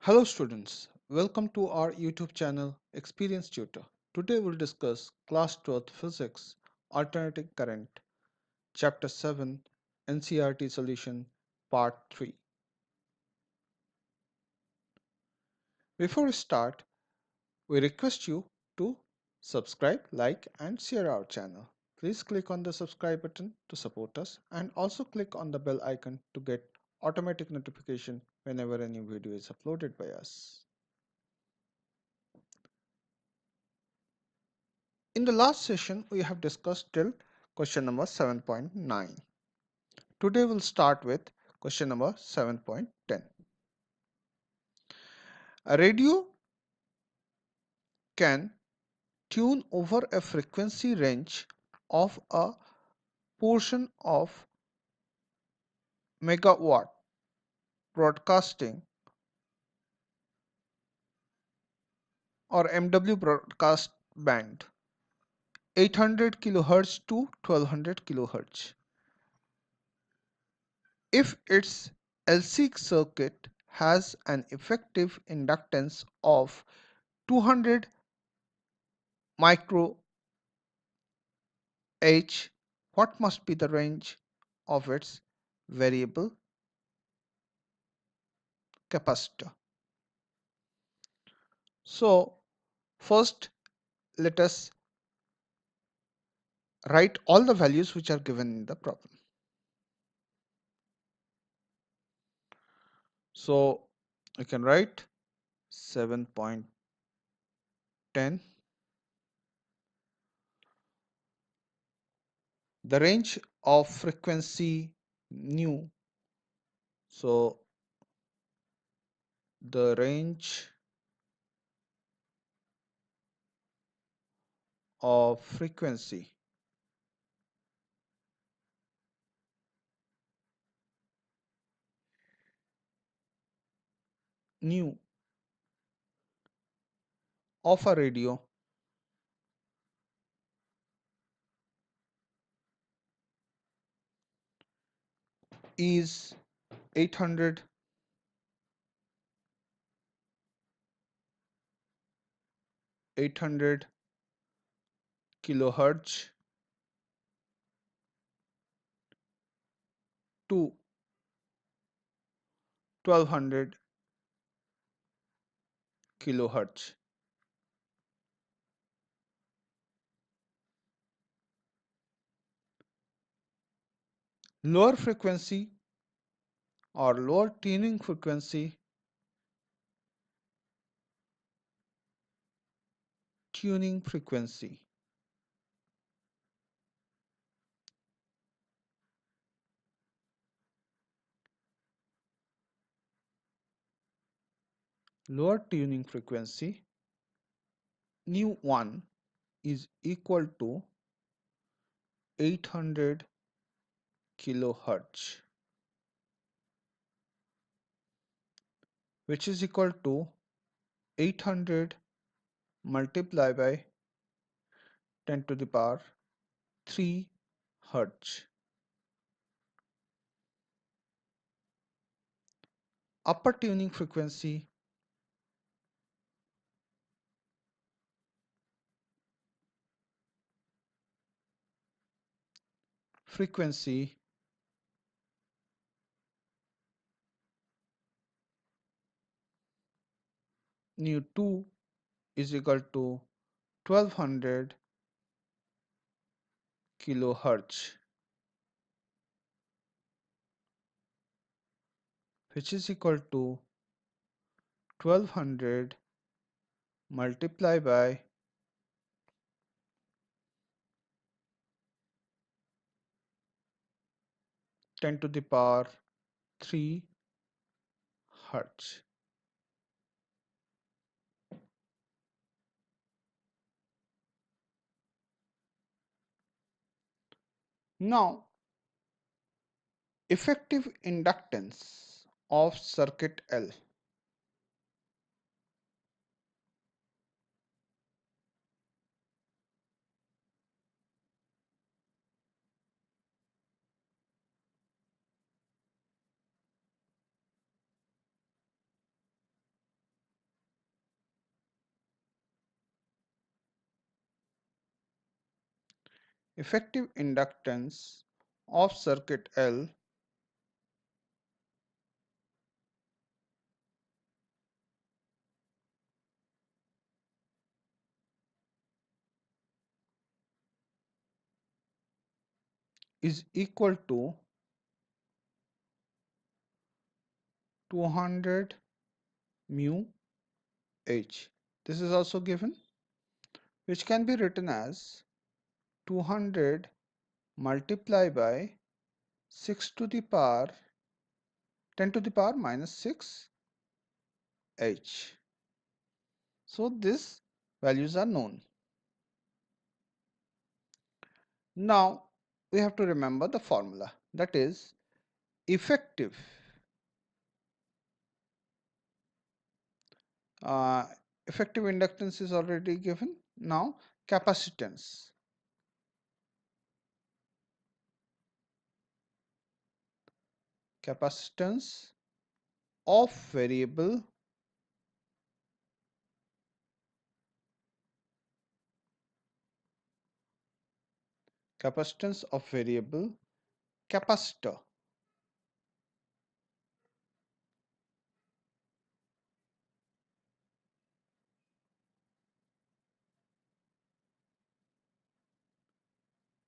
Hello students, welcome to our YouTube channel Experience Tutor. Today we'll discuss Class 12th Physics Alternating Current Chapter 7 NCERT Solution Part 3. Before we start, we request you to subscribe, like and share our channel. Please click on the subscribe button to support us and also click on the bell icon to get automatic notification whenever a new video is uploaded by us. In the last session, we have discussed till question number 7.9. Today we'll start with question number 7.10. A radio can tune over a frequency range of a portion of megawatt broadcasting or MW broadcast band 800 kHz to 1200 kHz. If its LC circuit has an effective inductance of 200 micro H, what must be the range of its variable capacitor? So first let us write all the values which are given in the problem. So I can write 7.10, the range of frequency nu. So the range of frequency nu of a radio is 800 kilohertz to 1200 kilohertz. Lower frequency or lower tuning frequency lower tuning frequency nu 1 is equal to 800 kilohertz, which is equal to 800 multiplied by 10 to the power 3 hertz. Upper tuning frequency nu 2 is equal to 1200 kilohertz, which is equal to 1200 multiplied by 10 to the power 3 hertz. Now, effective inductance of circuit L. effective inductance of circuit L is equal to 200 mu H. This is also given, which can be written as 200 multiplied by 6 to the power 10 to the power minus 6 H. So these values are known. Now we have to remember the formula, that is effective uh, effective inductance is already given. Now capacitance capacitance of variable capacitance of variable capacitor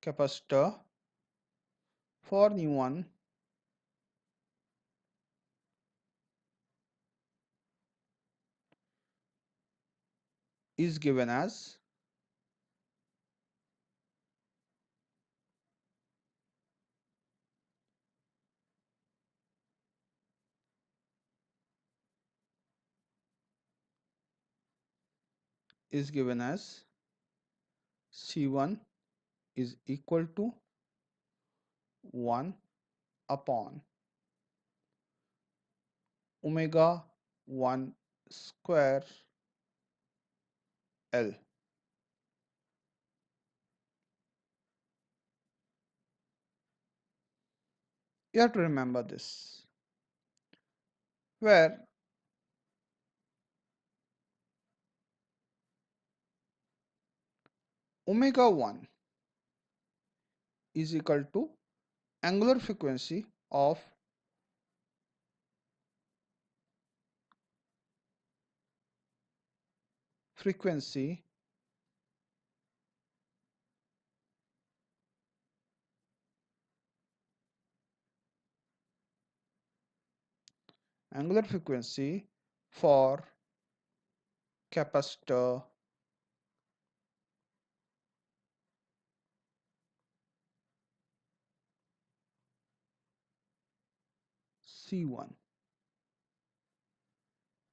capacitor for new one is given as C1 is equal to 1 upon omega 1 square L. You have to remember this, where omega 1 is equal to angular frequency of frequency angular frequency for capacitor C1,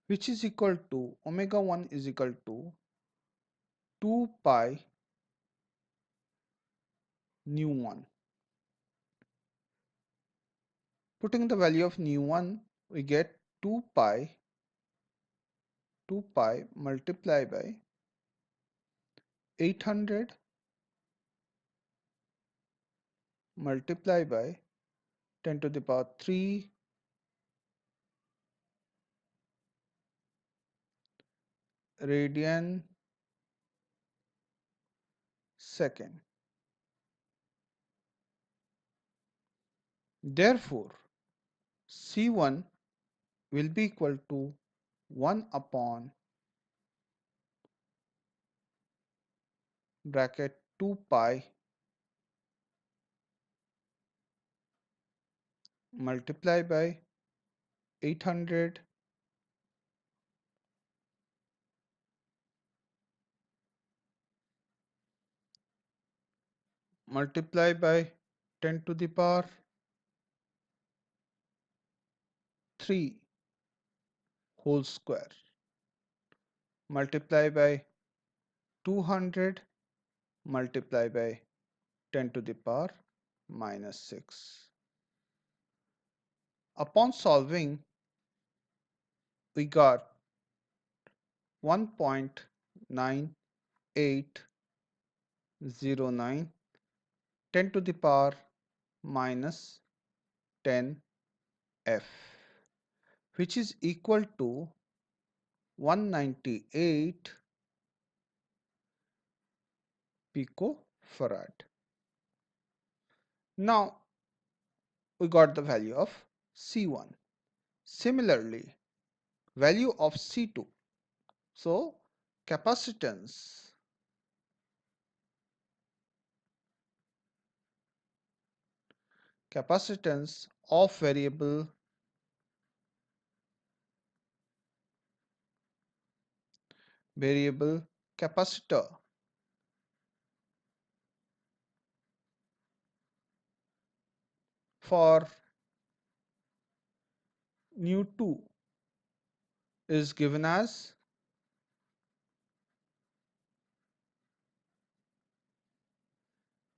which is equal to omega 1 is equal to 2 pi nu 1. Putting the value of nu 1, we get 2 pi multiplied by 800 multiplied by 10 to the power 3 radian second. Therefore, C1 will be equal to 1 upon bracket 2 pi multiplied by 800 multiplied by 10 to the power 3 whole square multiplied by 200 multiplied by 10 to the power minus 6. Upon solving, we got 1.9809 10 to the power minus 10 F, which is equal to 198 picofarad. Now we got the value of C1. Similarly, value of C2. So capacitance of variable capacitor for nu 2 is given as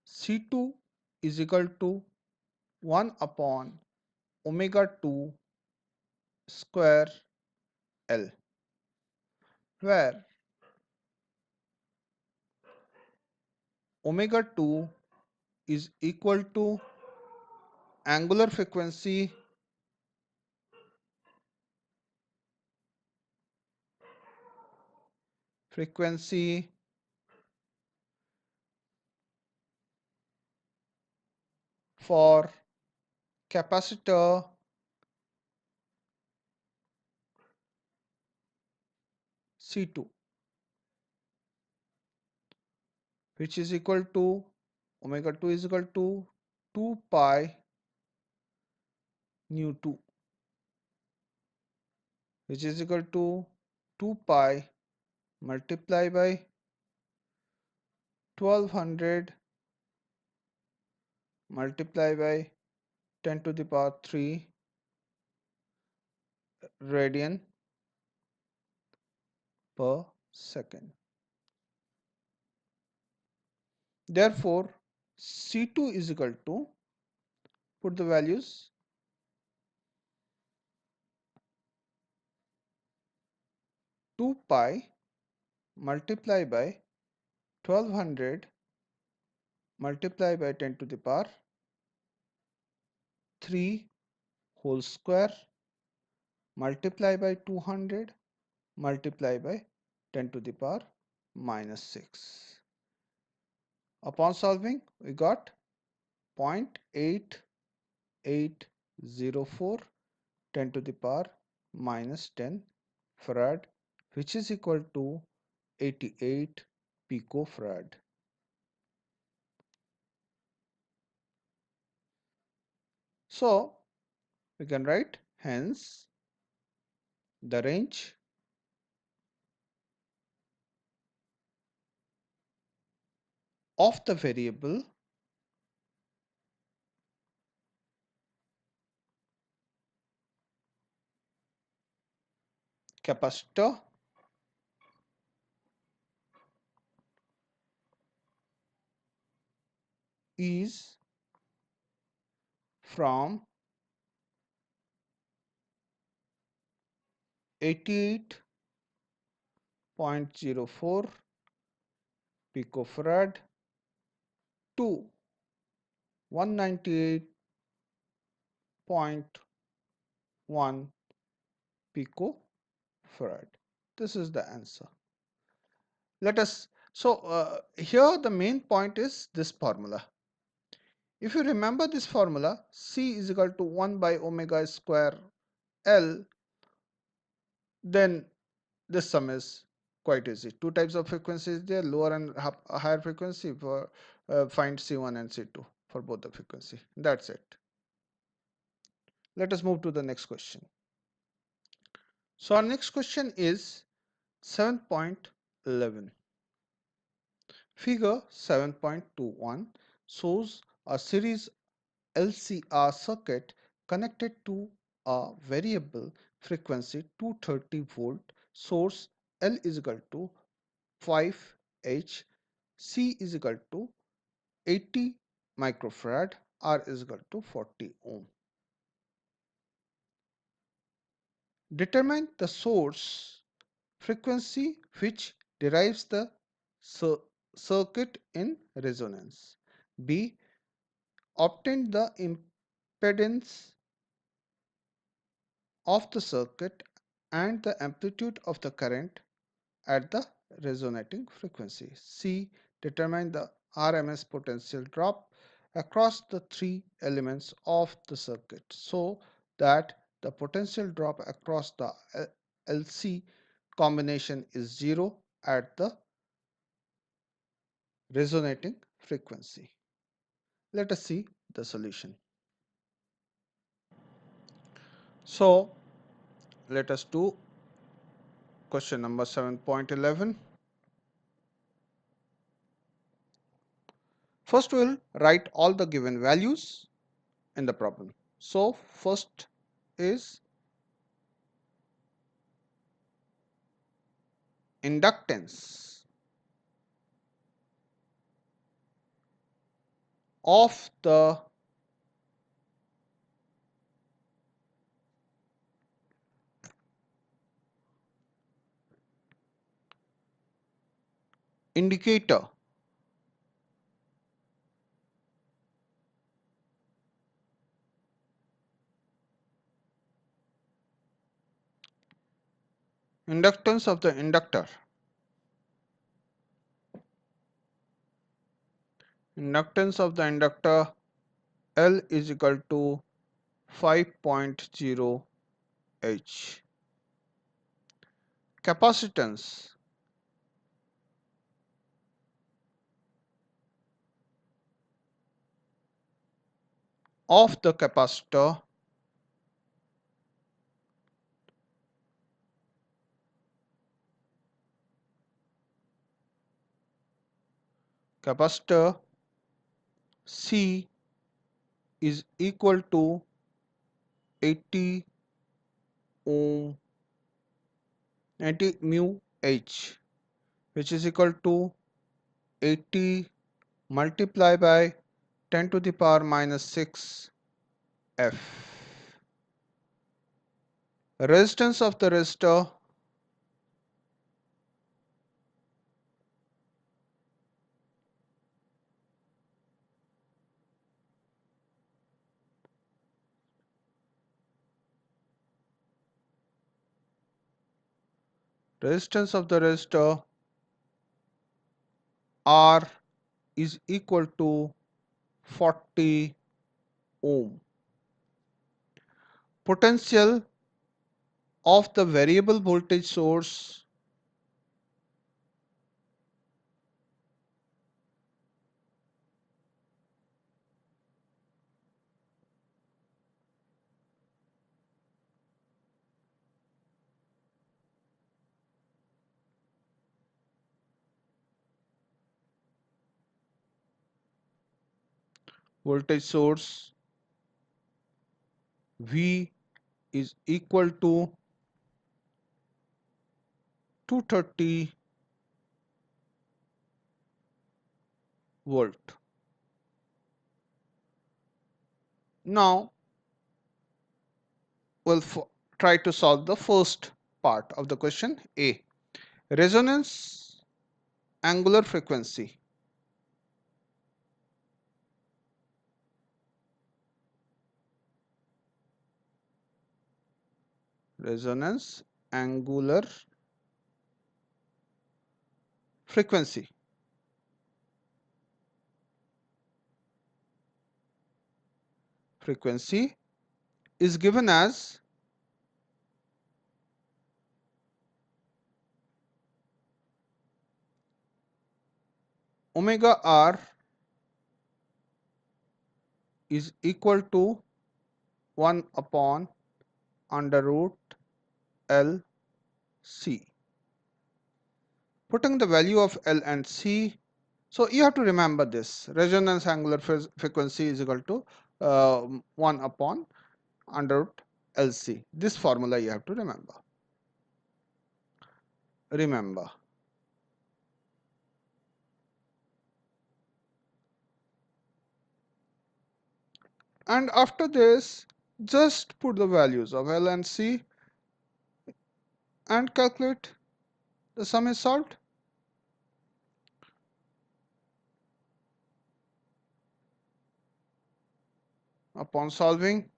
C2 is equal to 1 upon omega 2 square L, where omega 2 is equal to angular frequency for capacitor C2, which is equal to omega 2 is equal to 2 pi nu 2, which is equal to 2 pi multiplied by 1200 multiplied by 10 to the power 3 radian per second. Therefore, C2 is equal to, put the values, 2 pi multiplied by 1200 multiplied by 10 to the power 3 whole square multiplied by 200 multiplied by 10 to the power minus 6. Upon solving, we got 0.8804 10 to the power minus 10 farad, which is equal to 88 picofarad. So we can write, hence the range of the variable capacitor is from 88.04 picofarad to 198.1 picofarad. This is the answer. Let us, here the main point is this formula. If you remember this formula, C is equal to 1 by omega square L, then this sum is quite easy. Two types of frequencies there, lower and higher frequency, for find C1 and C2 for both the frequency. That's it. Let us move to the next question. So our next question is 7.11. Figure 7.21 shows a series LCR circuit connected to a variable frequency 230 volt source. L is equal to 5H, C is equal to 80 microfarad, R is equal to 40 ohm. Determine the source frequency which derives the circuit in resonance. B. Obtain the impedance of the circuit and the amplitude of the current at the resonating frequency. C. Determine the RMS potential drop across the three elements of the circuit so that the potential drop across the LC combination is 0 at the resonating frequency. Let us see the solution. So let us do question number 7.11. First we'll write all the given values in the problem. So first is inductance of the indicator inductance of the inductor L is equal to 5.0 H. Capacitance of the capacitor C is equal to 80 ohm 90 mu H, which is equal to 80 multiplied by 10 to the power minus 6 F. Resistance of the resistor R is equal to 40 ohm. Potential of the variable voltage source V is equal to 230 volt. Now we'll try to solve the first part of the question A. Resonance angular frequency. Resonance angular frequency. Frequency is given as omega r is equal to 1 upon under root L C. Putting the value of L and C, so you have to remember this. Resonance angular frequency is equal to 1 upon under root LC. This formula you have to remember. And after this, just put the values of L and C and calculate the sum is solved. Upon solving,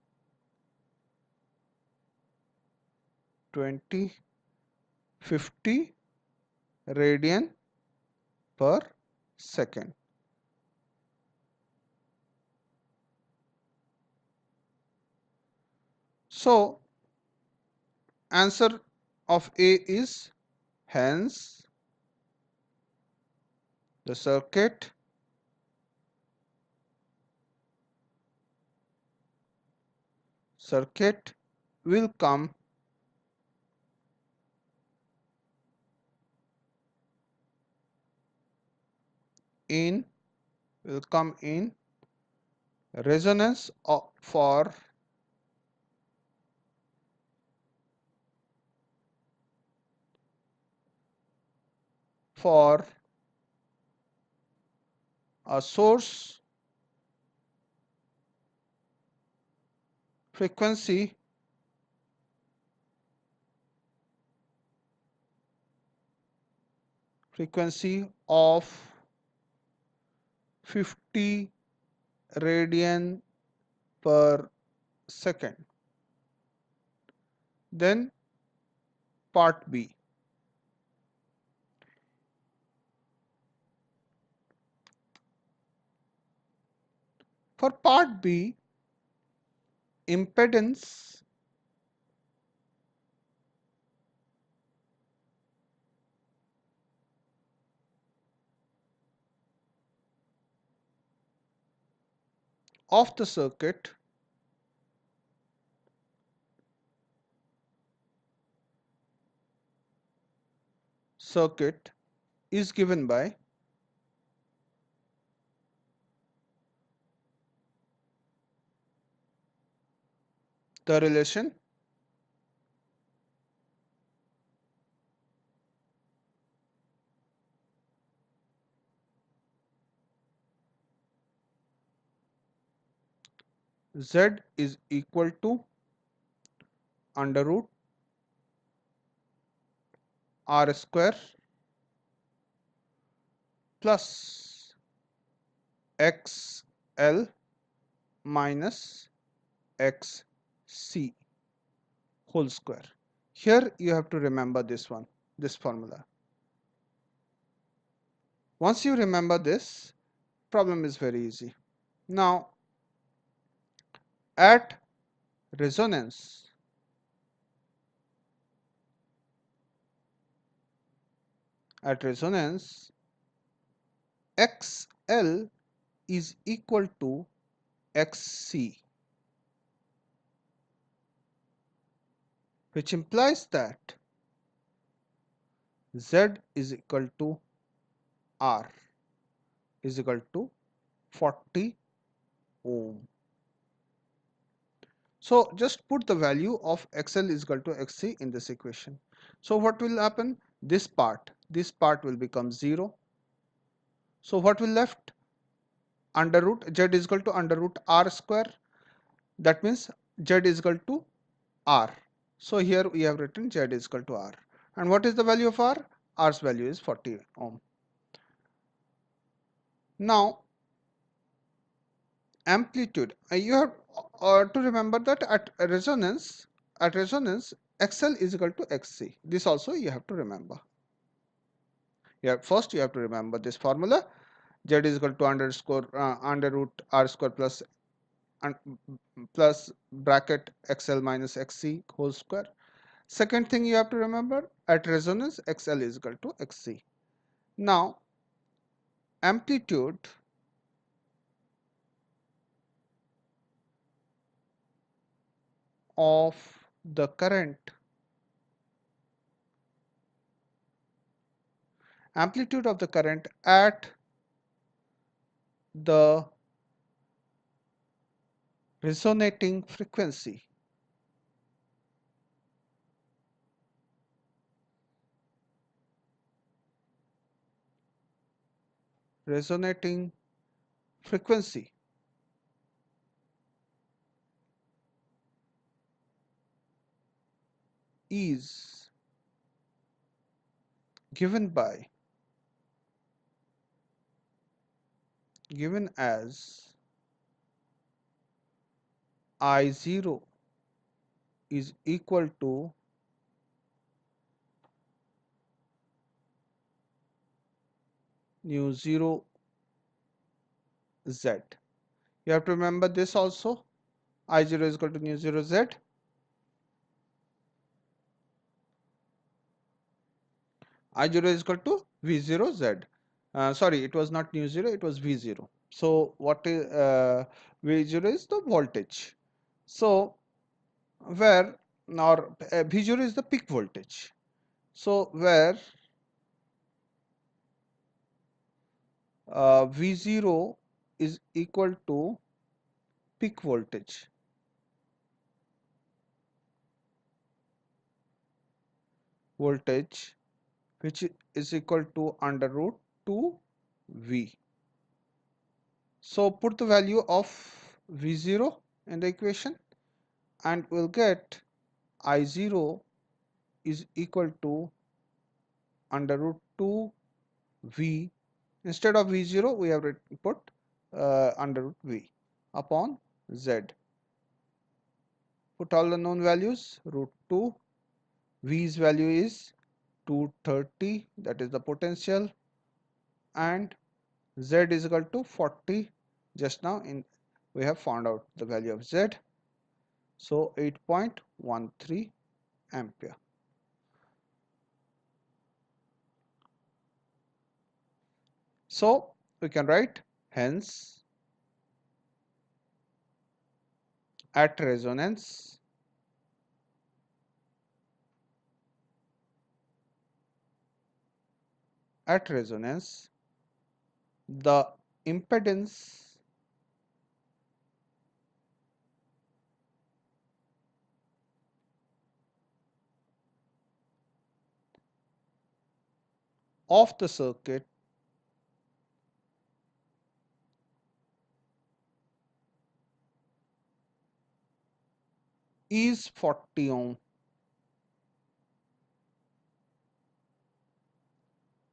2050 radian per second. So answer of A is, hence the circuit will come in resonance for a source frequency of 50 radian per second. Then part B. For part B, impedance of the circuit is given by the relation Z is equal to under root R square plus XL minus XC whole square. Here you have to remember this formula. Once you remember this, problem is very easy. Now at resonance, XL is equal to XC, which implies that Z is equal to R is equal to 40 ohm. So just put the value of XL is equal to XC in this equation. So what will happen? This part will become 0. So what will left? Under root Z is equal to under root R square. That means Z is equal to R. So here we have written Z is equal to R. And what is the value of R? R's value is 40 ohm. Now amplitude, you have to remember that at resonance XL is equal to XC. This also you have to remember. First you have to remember this formula. Z is equal to under root R square plus bracket XL minus XC whole square. Second thing you have to remember, at resonance XL is equal to XC. Now amplitude of the current at the resonating frequency resonating frequency is given as I0 is equal to nu 0 Z. You have to remember this also. I0 is equal to nu 0 Z. I0 is equal to V0 Z. Sorry, it was not nu 0, it was V0. So what is V0 is the voltage. So where or V0 is the peak voltage. So where V0 is equal to peak voltage, which is equal to under root 2 V. So put the value of V0 in the equation and we'll get I0 is equal to under root 2 V. Instead of V0 we have put under root V upon Z. Put all the known values, root 2, V's value is 230, that is the potential, and Z is equal to 40. Just now we have found out the value of Z, so 8.13 ampere. So we can write hence at resonance the impedance of the circuit is 40 ohm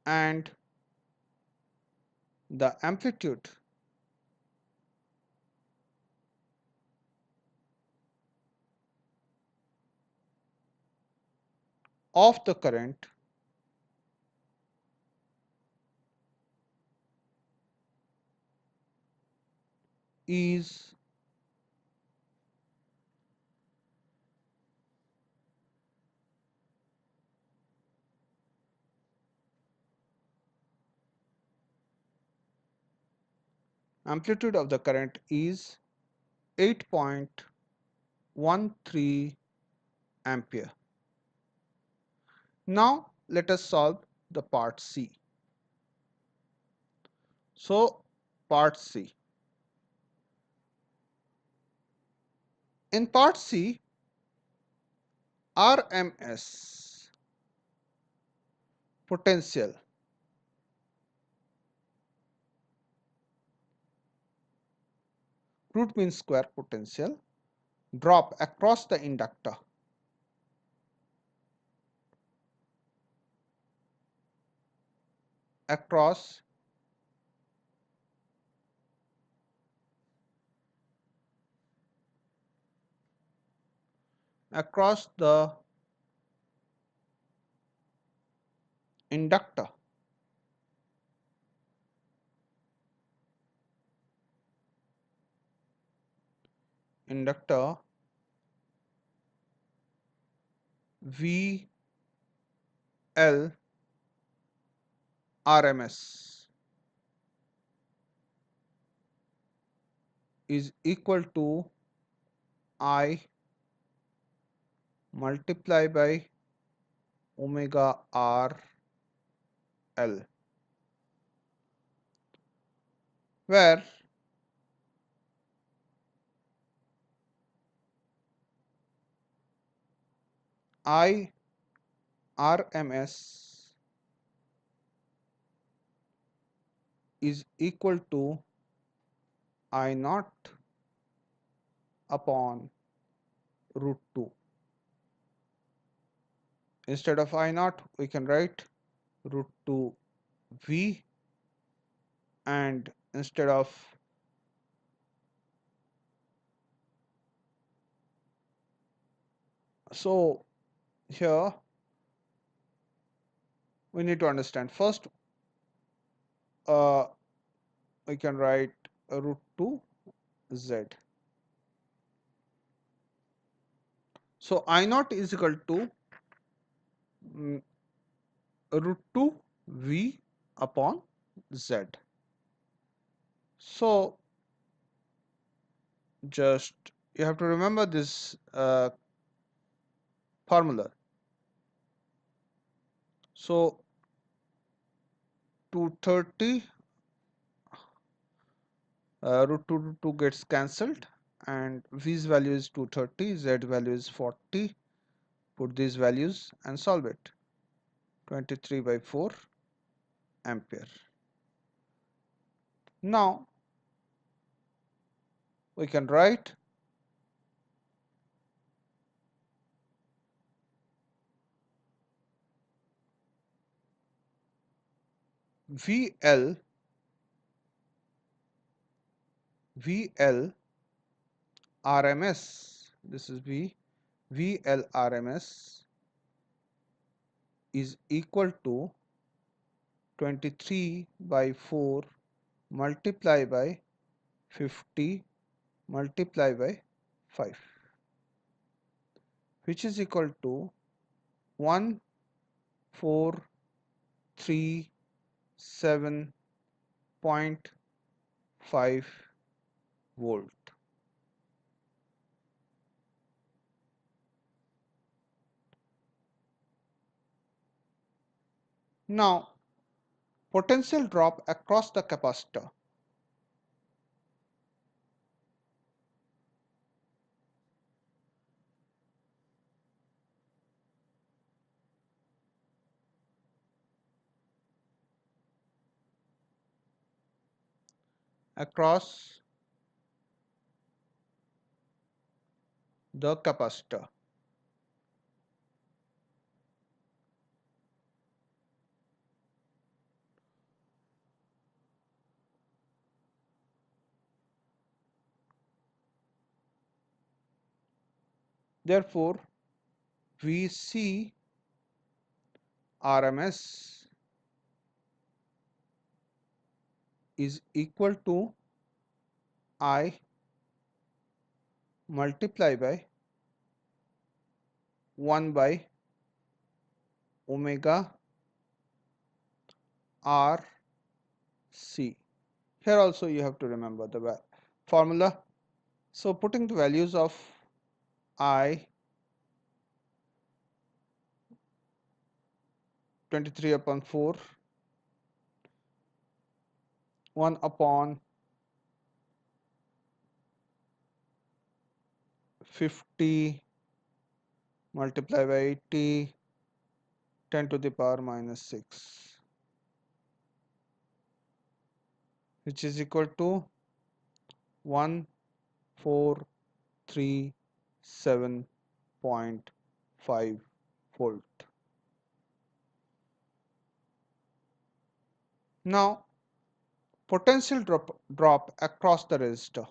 and the amplitude of the current is amplitude of the current is 8.13 ampere. Now let us solve the part C. So part C. In part C, RMS potential root mean square potential drop across the inductor across the inductor inductor VL RMS is equal to I multiply by omega R L, where I RMS is equal to I naught upon root 2. Instead of I naught, we can write root 2 V, and instead of so here we need to understand first uh, we can write root 2 Z. So I naught is equal to root 2 V upon Z. So just you have to remember this formula. So 230 root 2 root 2 gets cancelled and V's value is 230, Z value is 40. Put these values and solve it. 23 by 4 ampere. Now we can write VL RMS. This is VL RMS is equal to 23 by 4 multiply by 50 multiply by 5, which is equal to 1437.5 volt. Now potential drop across the capacitor. Across the capacitor. Therefore, VC RMS is equal to I multiply by 1 by omega RC. Here also you have to remember the formula. So putting the values of I 23 upon 4, 1 upon 50 multiply by 80, 10 to the power minus 6, which is equal to 1437.5 volt. Now potential drop across the resistor.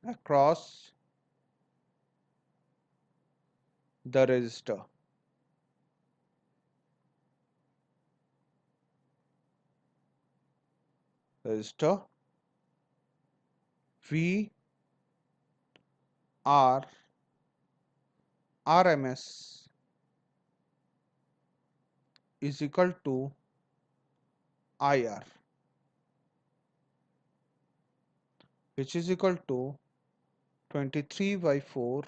Across the resistor. Resistor V R RMS is equal to IR, which is equal to 23 by 4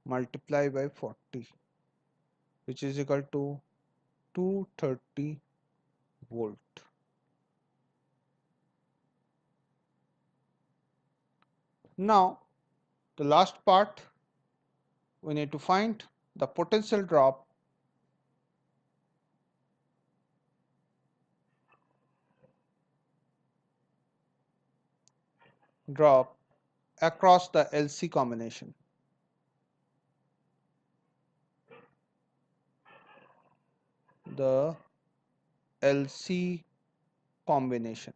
multiply by 40, which is equal to 230 volt. Now the last part, we need to find the potential drop across the LC combination. The LC combination.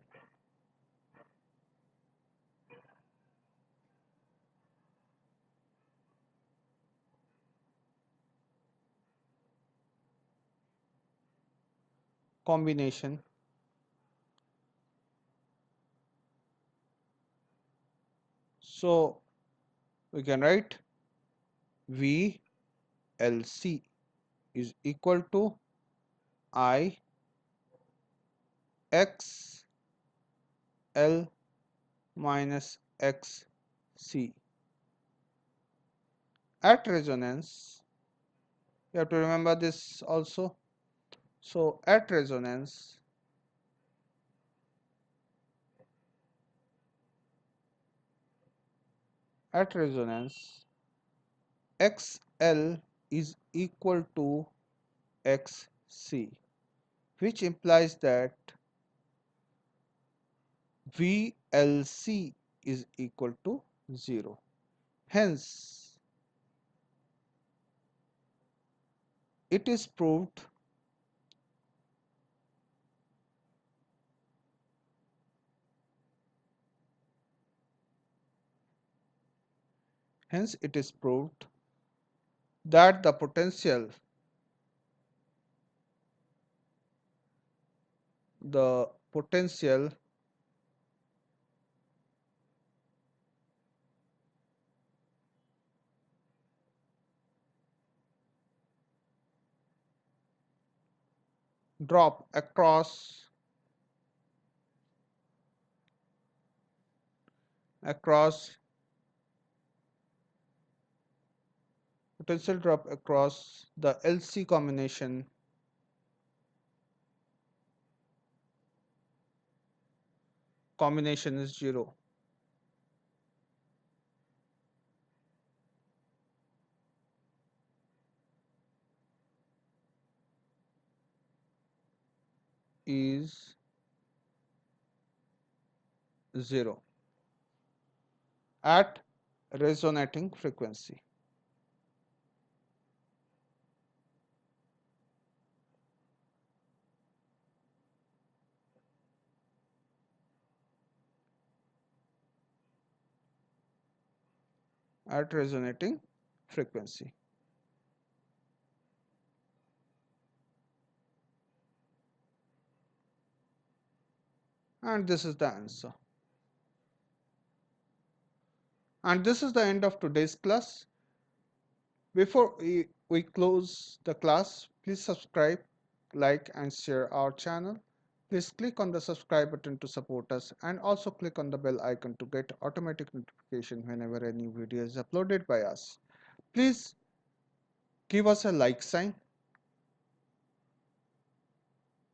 Combination So we can write VLC is equal to I X L minus XC. At resonance, you have to remember this also. So at resonance XL is equal to XC, which implies that VLC is equal to 0. Hence, it is proved hence it is proved that the potential drop across potential drop across the LC combination is 0, is 0 at resonating frequency. At resonating frequency. And this is the answer. And this is the end of today's class. Before we close the class, please subscribe, like, and share our channel. Please click on the subscribe button to support us and also click on the bell icon to get automatic notification whenever a new video is uploaded by us. Please give us a like sign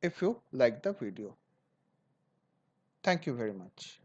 if you like the video. Thank you very much.